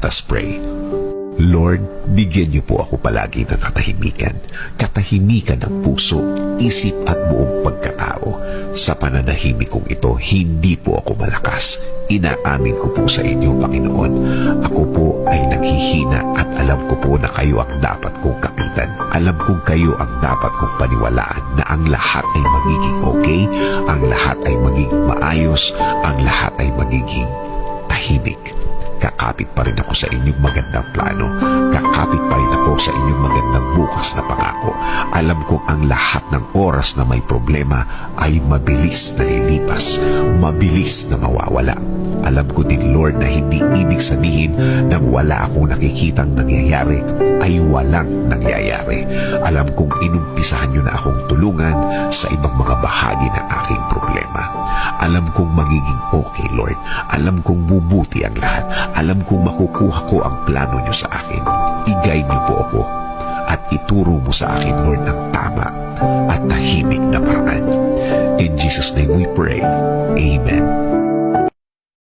Let us pray. Lord, bigyan niyo po ako palagi ng katahimikan. Katahimikan ng puso, isip at buong pagkatao. Sa pananahimik kong ito, hindi po ako malakas. Inaamin ko po sa inyo, Panginoon. Ako po ay naghihina at alam ko po na kayo ang dapat kong kapitan. Alam kong kayo ang dapat kong paniwalaan na ang lahat ay magiging okay, ang lahat ay magiging maayos, ang lahat ay magiging tahimik. Kakapit pa rin ako sa inyong magandang plano. Kakapit pa rin ako sa inyong magandang bukas na pangako. Alam kong ang lahat ng oras na may problema ay mabilis na lilipas, mabilis na mawawala. Alam ko din, Lord, na hindi ibig sabihin na wala akong nakikitang nangyayari ay walang nangyayari. Alam kong inumpisahan niyo na akong tulungan sa ibang mga bahagi ng aking problema. Alam kong magiging okay, Lord. Alam kong bubuti ang lahat. Alam kong makukuha ko ang plano niyo sa akin. I-guide niyo po ako at ituro mo sa akin, Lord, ang tama at tahimik na paraan. In Jesus' name we pray. Amen.